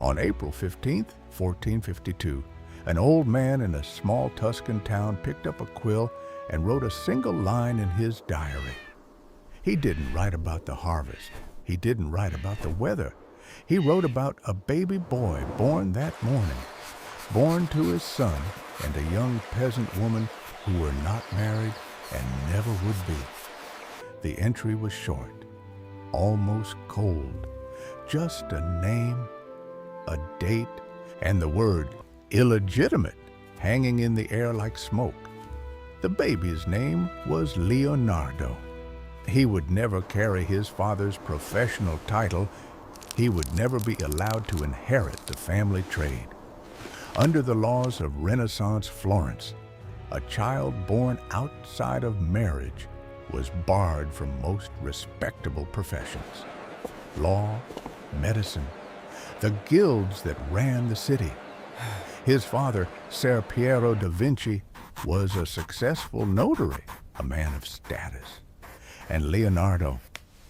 On April 15th, 1452, an old man in a small Tuscan town picked up a quill and wrote a single line in his diary. He didn't write about the harvest. He didn't write about the weather. He wrote about a baby boy born that morning, born to his son and a young peasant woman who were not married and never would be. The entry was short, almost cold, just a name, a date, and the word illegitimate hanging in the air like smoke. The baby's name was Leonardo. He would never carry his father's professional title. He would never be allowed to inherit the family trade. Under the laws of Renaissance Florence, a child born outside of marriage was barred from most respectable professions. Law, medicine, the guilds that ran the city. His father, Ser Piero da Vinci, was a successful notary, a man of status. And Leonardo,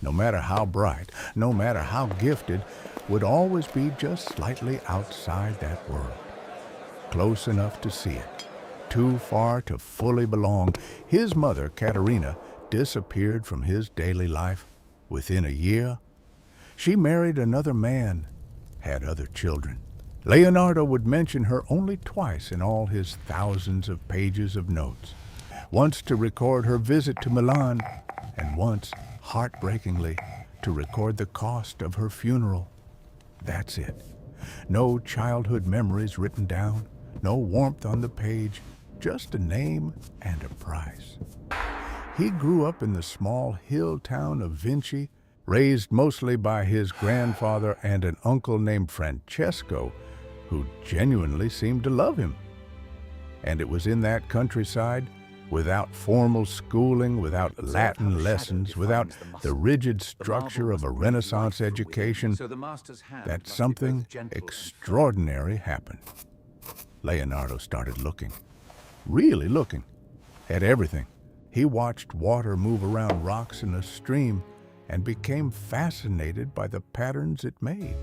no matter how bright, no matter how gifted, would always be just slightly outside that world. Close enough to see it, too far to fully belong. His mother, Caterina, disappeared from his daily life within a year. She married another man, had other children. Leonardo would mention her only twice in all his thousands of pages of notes. Once to record her visit to Milan, and once, heartbreakingly, to record the cost of her funeral. That's it. No childhood memories written down, no warmth on the page, just a name and a price. He grew up in the small hill town of Vinci, raised mostly by his grandfather and an uncle named Francesco, who genuinely seemed to love him. And it was in that countryside, without formal schooling, without Latin lessons, without the rigid structure of a Renaissance education, that something extraordinary happened. Leonardo started looking, really looking, at everything. He watched water move around rocks in a stream and became fascinated by the patterns it made.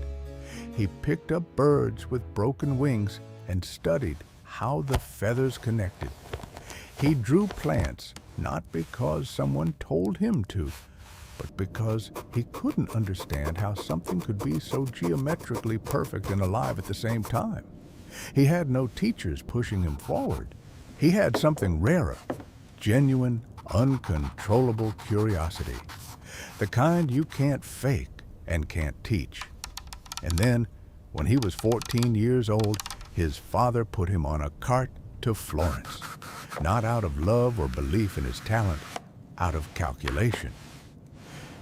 He picked up birds with broken wings and studied how the feathers connected. He drew plants, not because someone told him to, but because he couldn't understand how something could be so geometrically perfect and alive at the same time. He had no teachers pushing him forward. He had something rarer, genuine, uncontrollable curiosity, the kind you can't fake and can't teach. And then, when he was 14 years old, his father put him on a cart to Florence, not out of love or belief in his talent, out of calculation.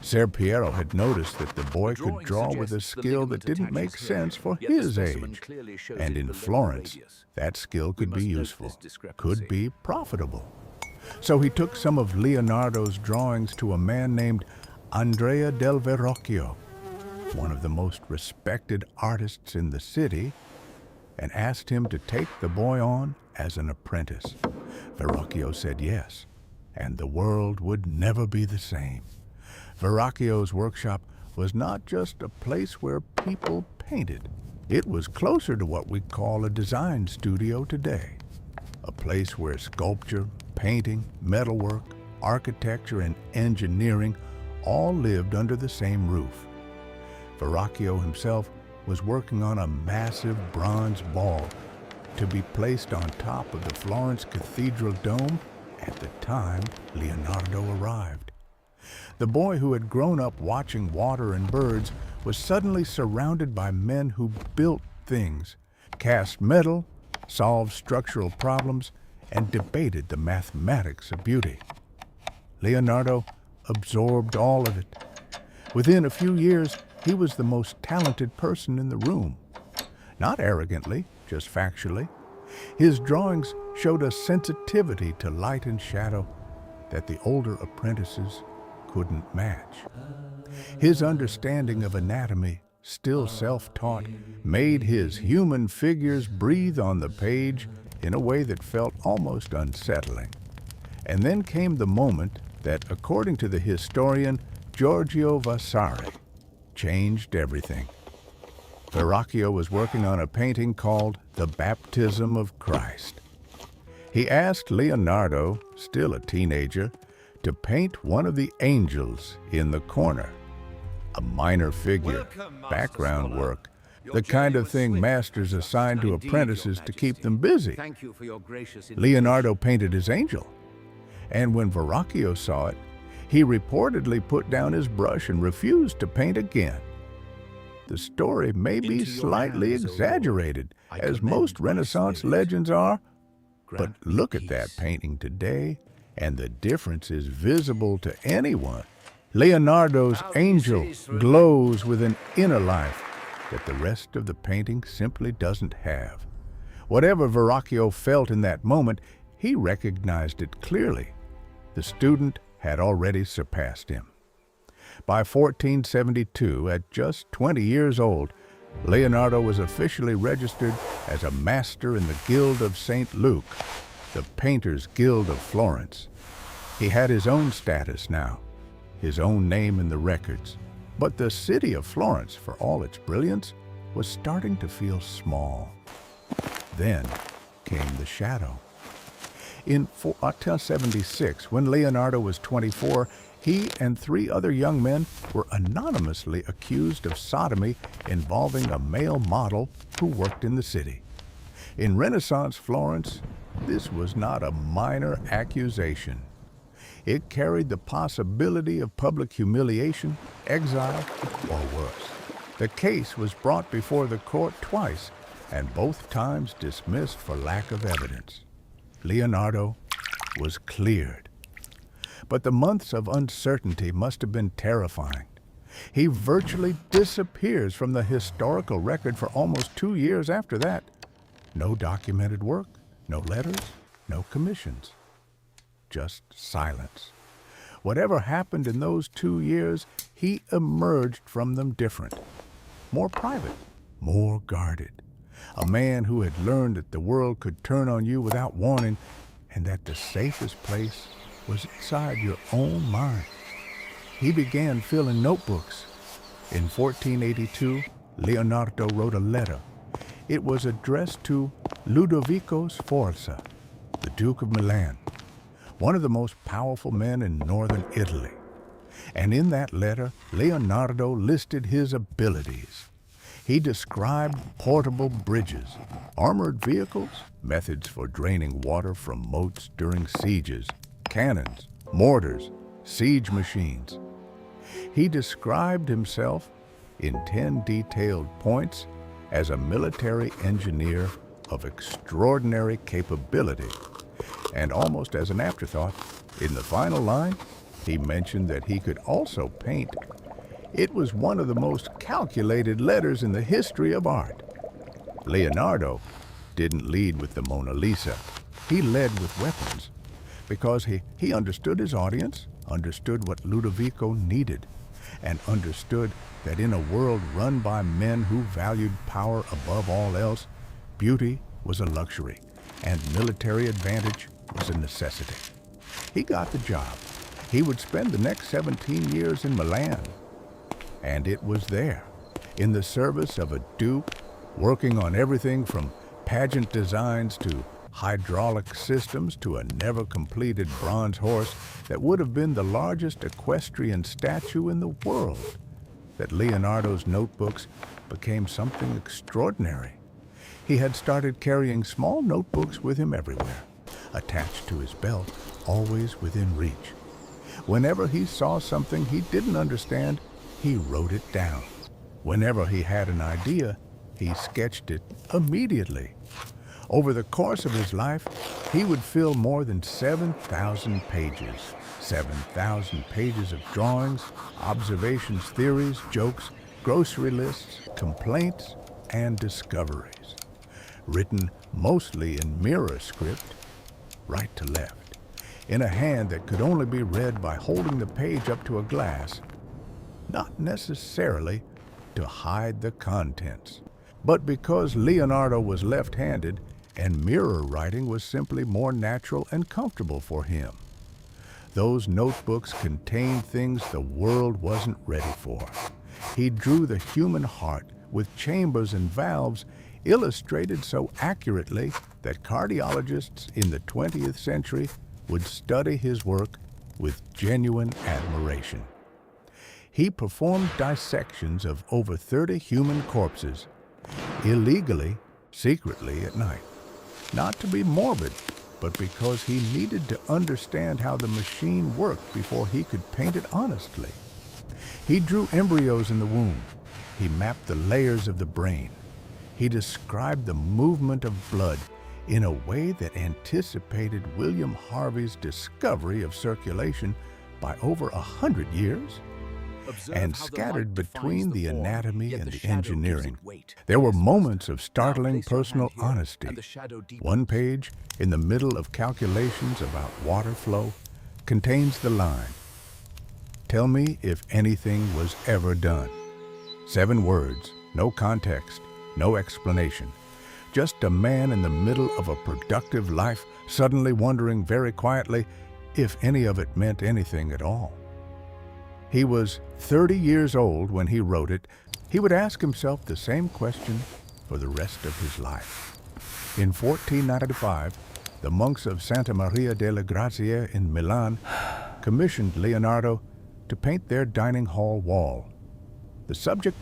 Ser Piero had noticed that the boy could draw with a skill that didn't make sense for his age, and in Florence, that skill could be useful, could be profitable. So he took some of Leonardo's drawings to a man named Andrea del Verrocchio, one of the most respected artists in the city, and asked him to take the boy on as an apprentice. Verrocchio said yes, and the world would never be the same. Verrocchio's workshop was not just a place where people painted. It was closer to what we call a design studio today. A place where sculpture, painting, metalwork, architecture, and engineering all lived under the same roof. Verrocchio himself was working on a massive bronze ball to be placed on top of the Florence Cathedral dome at the time Leonardo arrived. The boy who had grown up watching water and birds was suddenly surrounded by men who built things, cast metal, solved structural problems, and debated the mathematics of beauty. Leonardo absorbed all of it. Within a few years, he was the most talented person in the room. Not arrogantly, just factually. His drawings showed a sensitivity to light and shadow that the older apprentices couldn't match. His understanding of anatomy, still self-taught, made his human figures breathe on the page in a way that felt almost unsettling. And then came the moment that, according to the historian Giorgio Vasari, changed everything. Verrocchio was working on a painting called The Baptism of Christ. He asked Leonardo, still a teenager, to paint one of the angels in the corner. A minor figure, background work, the kind of thing masters assign to apprentices to keep them busy. Leonardo painted his angel, and when Verrocchio saw it, he reportedly put down his brush and refused to paint again. The story may be slightly exaggerated, as most Renaissance legends are, but look at that painting today, and the difference is visible to anyone. Leonardo's angel glows with an inner life that the rest of the painting simply doesn't have. Whatever Verrocchio felt in that moment, he recognized it clearly. The student had already surpassed him. By 1472, at just 20 years old, Leonardo was officially registered as a master in the Guild of St. Luke, the Painters' Guild of Florence. He had his own status now, his own name in the records. But the city of Florence, for all its brilliance, was starting to feel small. Then came the shadow. In 1476, when Leonardo was 24, he and 3 other young men were anonymously accused of sodomy involving a male model who worked in the city. In Renaissance Florence, this was not a minor accusation. It carried the possibility of public humiliation, exile, or worse. The case was brought before the court twice, and both times dismissed for lack of evidence. Leonardo was cleared. But the months of uncertainty must have been terrifying. He virtually disappears from the historical record for almost 2 years after that. No documented work, no letters, no commissions. Just silence. Whatever happened in those 2 years, he emerged from them different. More private, more guarded. A man who had learned that the world could turn on you without warning, and that the safest place was inside your own mind. He began filling notebooks. In 1482, Leonardo wrote a letter. It was addressed to Ludovico Sforza, the Duke of Milan, one of the most powerful men in northern Italy. And in that letter, Leonardo listed his abilities. He described portable bridges, armored vehicles, methods for draining water from moats during sieges, cannons, mortars, siege machines. He described himself in 10 detailed points as a military engineer of extraordinary capability. And almost as an afterthought, in the final line, he mentioned that he could also paint. It was one of the most calculated letters in the history of art. Leonardo didn't lead with the Mona Lisa. He led with weapons, because he understood his audience, understood what Ludovico needed, and understood that in a world run by men who valued power above all else, beauty was a luxury, and military advantage was a necessity. He got the job. He would spend the next 17 years in Milan. And it was there, in the service of a duke, working on everything from pageant designs to hydraulic systems to a never-completed bronze horse that would have been the largest equestrian statue in the world, that Leonardo's notebooks became something extraordinary. He had started carrying small notebooks with him everywhere, attached to his belt, always within reach. Whenever he saw something he didn't understand, he wrote it down. Whenever he had an idea, he sketched it immediately. Over the course of his life, he would fill more than 7,000 pages. 7,000 pages of drawings, observations, theories, jokes, grocery lists, complaints, and discoveries. Written mostly in mirror script, right to left, in a hand that could only be read by holding the page up to a glass, not necessarily to hide the contents, but because Leonardo was left-handed and mirror writing was simply more natural and comfortable for him. Those notebooks contained things the world wasn't ready for. He drew the human heart with chambers and valves illustrated so accurately that cardiologists in the 20th century would study his work with genuine admiration. He performed dissections of over 30 human corpses, illegally, secretly at night. Not to be morbid, but because he needed to understand how the machine worked before he could paint it honestly. He drew embryos in the womb. He mapped the layers of the brain. He described the movement of blood in a way that anticipated William Harvey's discovery of circulation by over 100 years. And scattered between the anatomy and the engineering, there were moments of startling personal honesty. One page, in the middle of calculations about water flow, contains the line, "Tell me if anything was ever done." 7 words, no context, no explanation. Just a man in the middle of a productive life suddenly wondering very quietly if any of it meant anything at all. He was 30 years old when he wrote it. He would ask himself the same question for the rest of his life. In 1495, the monks of Santa Maria delle Grazie in Milan commissioned Leonardo to paint their dining hall wall. The subject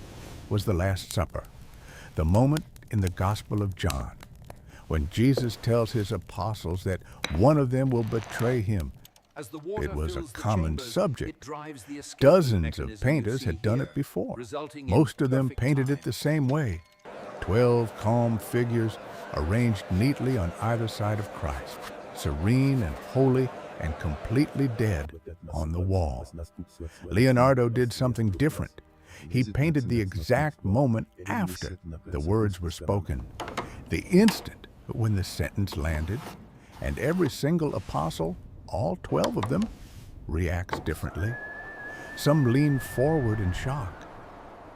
was the Last Supper, the moment in the Gospel of John, when Jesus tells his apostles that one of them will betray him. It was a common subject. Dozens of painters had done it before. Most of them painted it the same way. 12 calm figures arranged neatly on either side of Christ, serene and holy and completely dead on the wall. Leonardo did something different. He painted the exact moment after the words were spoken, the instant when the sentence landed, and every single apostle, all 12 of them, reacts differently. Some lean forward in shock.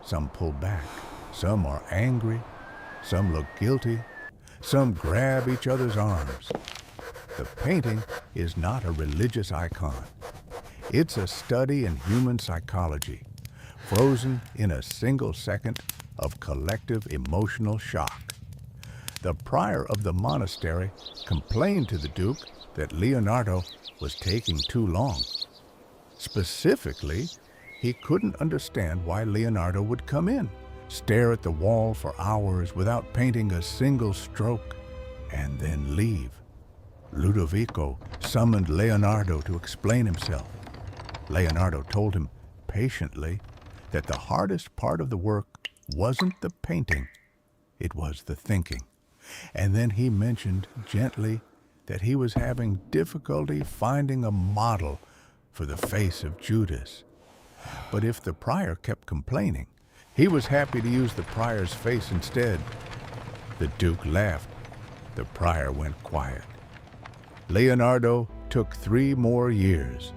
Some pull back. Some are angry. Some look guilty. Some grab each other's arms. The painting is not a religious icon. It's a study in human psychology, frozen in a single second of collective emotional shock. The prior of the monastery complained to the Duke that Leonardo was taking too long. Specifically, he couldn't understand why Leonardo would come in, stare at the wall for hours without painting a single stroke, and then leave. Ludovico summoned Leonardo to explain himself. Leonardo told him patiently that the hardest part of the work wasn't the painting, it was the thinking. And then he mentioned gently that he was having difficulty finding a model for the face of Judas. But if the prior kept complaining, he was happy to use the prior's face instead. The Duke laughed. The prior went quiet. Leonardo took 3 more years.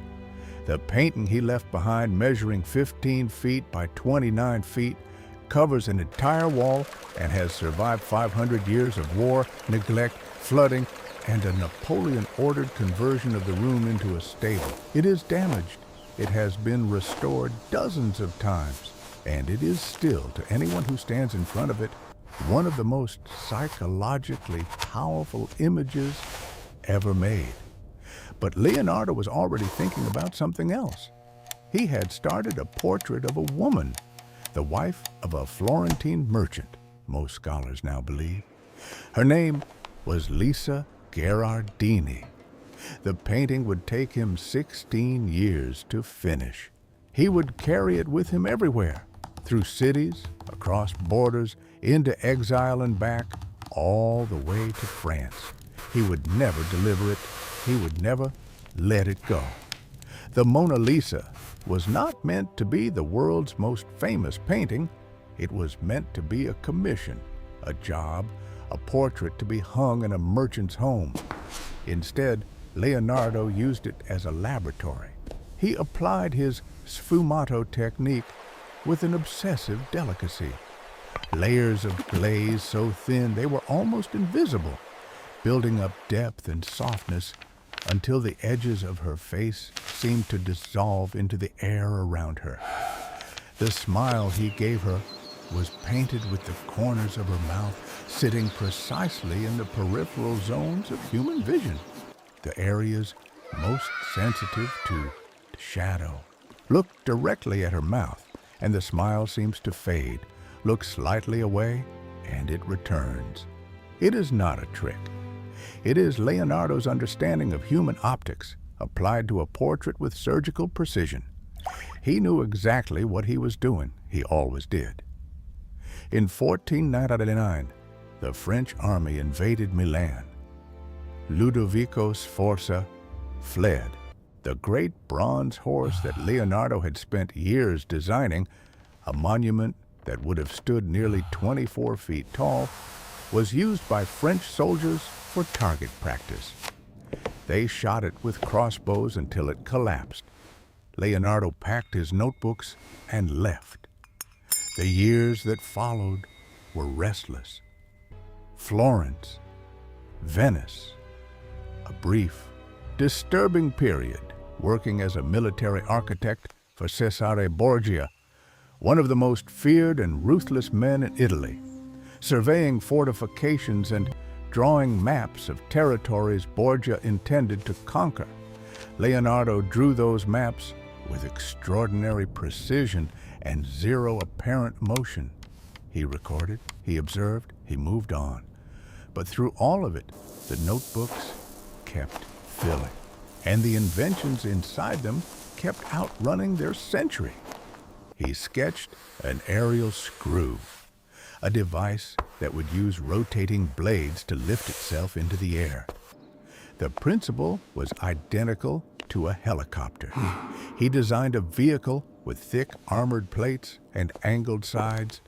The painting he left behind, measuring 15 feet by 29 feet, covers an entire wall and has survived 500 years of war, neglect, flooding, and a Napoleon-ordered conversion of the room into a stable. It is damaged. It has been restored dozens of times, and it is still, to anyone who stands in front of it, one of the most psychologically powerful images ever made. But Leonardo was already thinking about something else. He had started a portrait of a woman, the wife of a Florentine merchant, most scholars now believe. Her name was Lisa Gherardini. The painting would take him 16 years to finish. He would carry it with him everywhere, through cities, across borders, into exile and back, all the way to France. He would never deliver it. He would never let it go. The Mona Lisa was not meant to be the world's most famous painting. It was meant to be a commission, a job, a portrait to be hung in a merchant's home. Instead, Leonardo used it as a laboratory. He applied his sfumato technique with an obsessive delicacy. Layers of glaze so thin they were almost invisible, building up depth and softness until the edges of her face seemed to dissolve into the air around her. The smile he gave her was painted with the corners of her mouth sitting precisely in the peripheral zones of human vision, the areas most sensitive to shadow. Look directly at her mouth, and the smile seems to fade. Look slightly away, and it returns. It is not a trick. It is Leonardo's understanding of human optics applied to a portrait with surgical precision. He knew exactly what he was doing. He always did. In 1499, the French army invaded Milan. Ludovico Sforza fled. The great bronze horse that Leonardo had spent years designing, a monument that would have stood nearly 24 feet tall, was used by French soldiers for target practice. They shot it with crossbows until it collapsed. Leonardo packed his notebooks and left. The years that followed were restless. Florence, Venice, a brief, disturbing period working as a military architect for Cesare Borgia, one of the most feared and ruthless men in Italy, surveying fortifications and drawing maps of territories Borgia intended to conquer. Leonardo drew those maps with extraordinary precision and zero apparent motion. He recorded, he observed, he moved on. But through all of it, the notebooks kept filling, and the inventions inside them kept outrunning their century. He sketched an aerial screw, a device that would use rotating blades to lift itself into the air. The principle was identical to a helicopter. He designed a vehicle with thick armored plates and angled sides,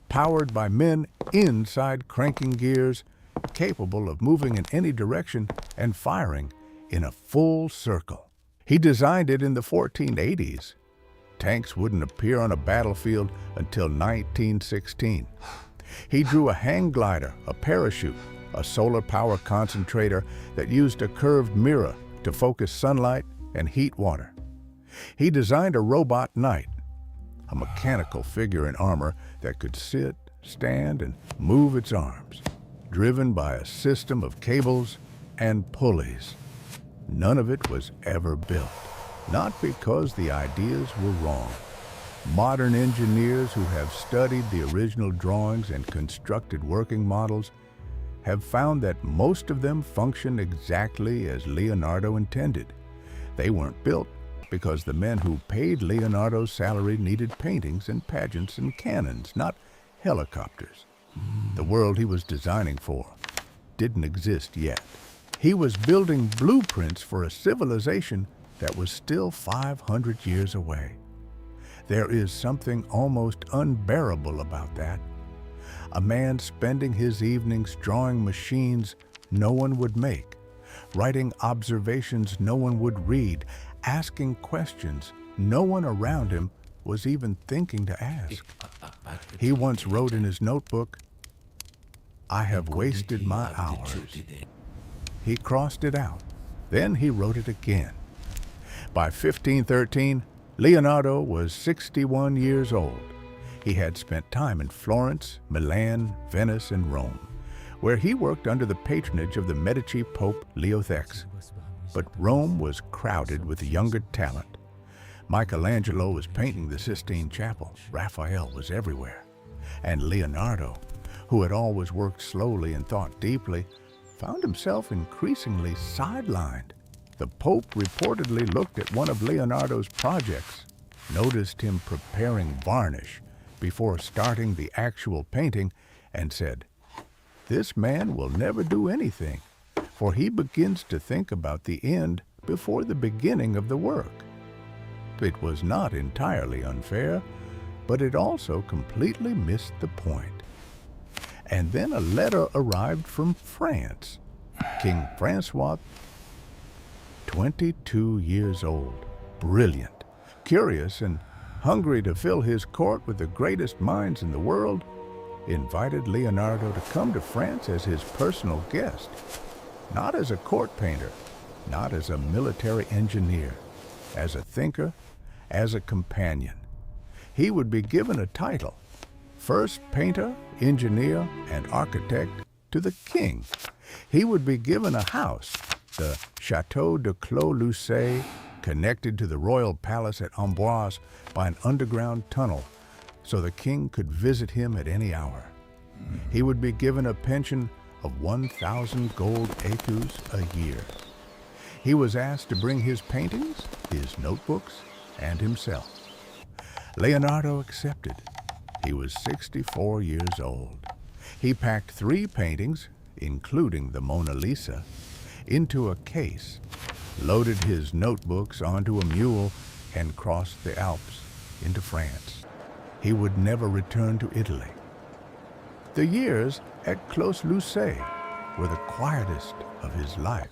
powered by men inside cranking gears, capable of moving in any direction and firing in a full circle. He designed it in the 1480s. Tanks wouldn't appear on a battlefield until 1916. He drew a hang glider, a parachute, a solar power concentrator that used a curved mirror to focus sunlight and heat water. He designed a robot knight, a mechanical figure in armor that could sit, stand, and move its arms, driven by a system of cables and pulleys. None of it was ever built, not because the ideas were wrong. Modern engineers who have studied the original drawings and constructed working models have found that most of them function exactly as Leonardo intended. They weren't built because the men who paid Leonardo's salary needed paintings and pageants and cannons, not helicopters. The world he was designing for didn't exist yet. He was building blueprints for a civilization that was still 500 years away. There is something almost unbearable about that. A man spending his evenings drawing machines no one would make, writing observations no one would read, asking questions no one around him was even thinking to ask. He once wrote in his notebook, "I have wasted my hours." He crossed it out. Then he wrote it again. By 1513, Leonardo was 61 years old. He had spent time in Florence, Milan, Venice, and Rome, where he worked under the patronage of the Medici Pope Leo X. But Rome was crowded with younger talent. Michelangelo was painting the Sistine Chapel. Raphael was everywhere. And Leonardo, who had always worked slowly and thought deeply, found himself increasingly sidelined. The Pope reportedly looked at one of Leonardo's projects, noticed him preparing varnish before starting the actual painting, and said, "This man will never do anything, for he begins to think about the end before the beginning of the work." It was not entirely unfair, but it also completely missed the point. And then a letter arrived from France. King Francois, 22 years old, brilliant, curious, and hungry to fill his court with the greatest minds in the world, invited Leonardo to come to France as his personal guest, not as a court painter, not as a military engineer, as a thinker, as a companion. He would be given a title, first painter, engineer, and architect to the king. He would be given a house, the Château de Clos-Lucé, connected to the royal palace at Amboise by an underground tunnel, so the king could visit him at any hour. He would be given a pension of 1,000 gold écus a year. He was asked to bring his paintings, his notebooks, and himself. Leonardo accepted. He was 64 years old. He packed 3 paintings, including the Mona Lisa, into a case, loaded his notebooks onto a mule, and crossed the Alps into France. He would never return to Italy. The years at Clos-Lucé were the quietest of his life.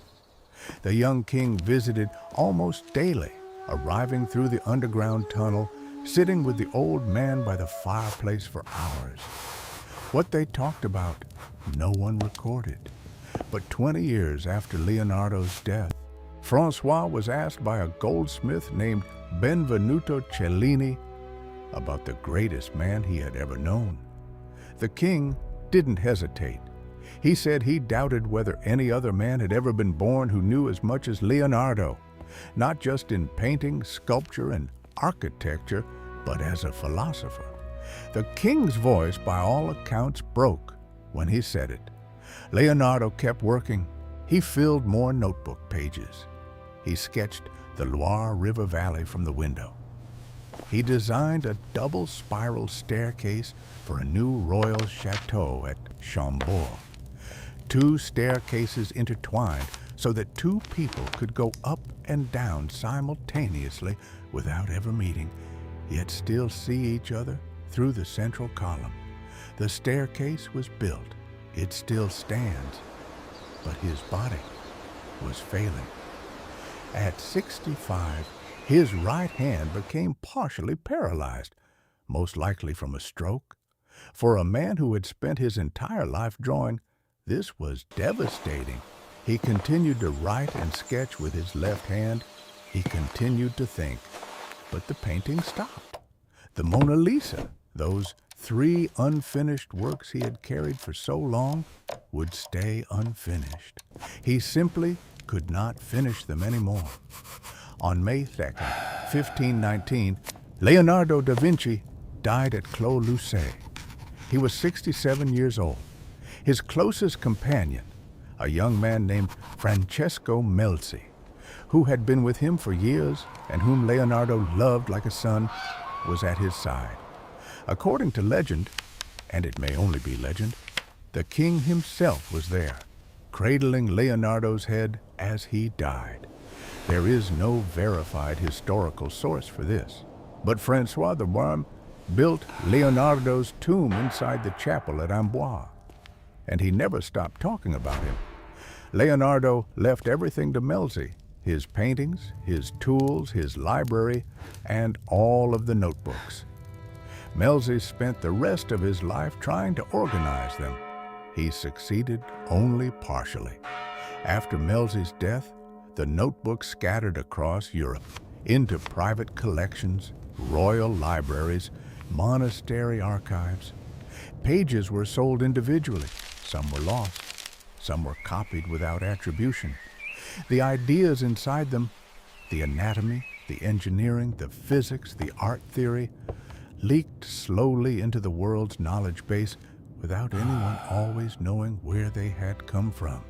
The young king visited almost daily, arriving through the underground tunnel, sitting with the old man by the fireplace for hours. What they talked about, no one recorded. But 20 years after Leonardo's death, Francois was asked by a goldsmith named Benvenuto Cellini about the greatest man he had ever known. The king didn't hesitate. He said he doubted whether any other man had ever been born who knew as much as Leonardo, not just in painting, sculpture, and architecture, but as a philosopher. The king's voice, by all accounts, broke when he said it. Leonardo kept working. He filled more notebook pages. He sketched the Loire River Valley from the window. He designed a double spiral staircase for a new royal chateau at Chambord. 2 staircases intertwined so that 2 people could go up and down simultaneously without ever meeting, yet still see each other through the central column. The staircase was built. It still stands, but his body was failing. At 65, his right hand became partially paralyzed, most likely from a stroke. For a man who had spent his entire life drawing, this was devastating. He continued to write and sketch with his left hand. He continued to think, but the painting stopped. The Mona Lisa, those 3 unfinished works he had carried for so long, would stay unfinished. He simply could not finish them anymore. On May 2nd, 1519, Leonardo da Vinci died at Clos-Lucé. He was 67 years old. His closest companion, a young man named Francesco Melzi, who had been with him for years and whom Leonardo loved like a son, was at his side. According to legend, and it may only be legend, the king himself was there, cradling Leonardo's head as he died. There is no verified historical source for this, but Francois the Barbe built Leonardo's tomb inside the chapel at Amboise, and he never stopped talking about him. Leonardo left everything to Melzi, his paintings, his tools, his library, and all of the notebooks. Melzi spent the rest of his life trying to organize them. He succeeded only partially. After Melzi's death, the notebooks scattered across Europe into private collections, royal libraries, monastery archives. Pages were sold individually. Some were lost. Some were copied without attribution. The ideas inside them, the anatomy, the engineering, the physics, the art theory, leaked slowly into the world's knowledge base without anyone always knowing where they had come from.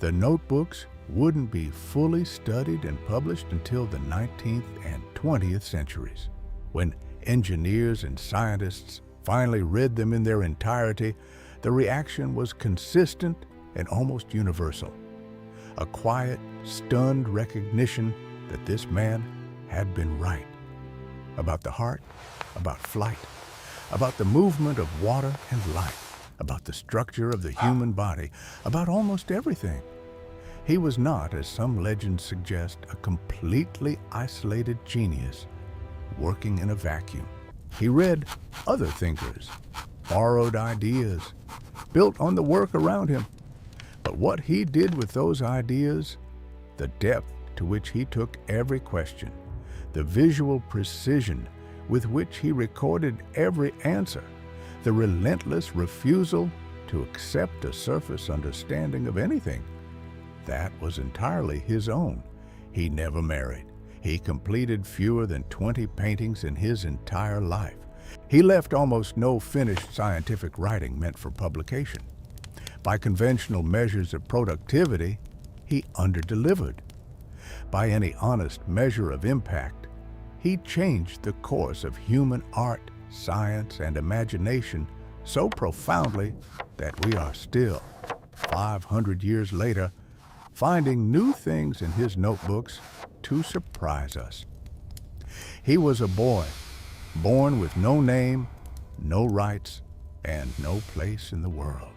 The notebooks wouldn't be fully studied and published until the 19th and 20th centuries. When engineers and scientists finally read them in their entirety, the reaction was consistent and almost universal. A quiet, stunned recognition that this man had been right. About the heart, about flight, about the movement of water and light, about the structure of the human body, about almost everything. He was not, as some legends suggest, a completely isolated genius working in a vacuum. He read other thinkers, borrowed ideas, built on the work around him. But what he did with those ideas, the depth to which he took every question, the visual precision with which he recorded every answer, the relentless refusal to accept a surface understanding of anything. That was entirely his own. He never married. He completed fewer than 20 paintings in his entire life. He left almost no finished scientific writing meant for publication. By conventional measures of productivity, he underdelivered. By any honest measure of impact, he changed the course of human art, science, and imagination so profoundly that we are still, 500 years later, finding new things in his notebooks to surprise us. He was a boy, born with no name, no rights, and no place in the world.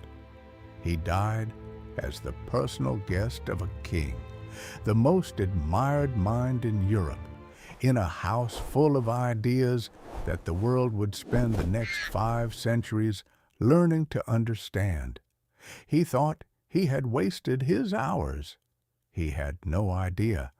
He died as the personal guest of a king, the most admired mind in Europe, in a house full of ideas that the world would spend the next 5 centuries learning to understand. He thought he had wasted his hours. He had no idea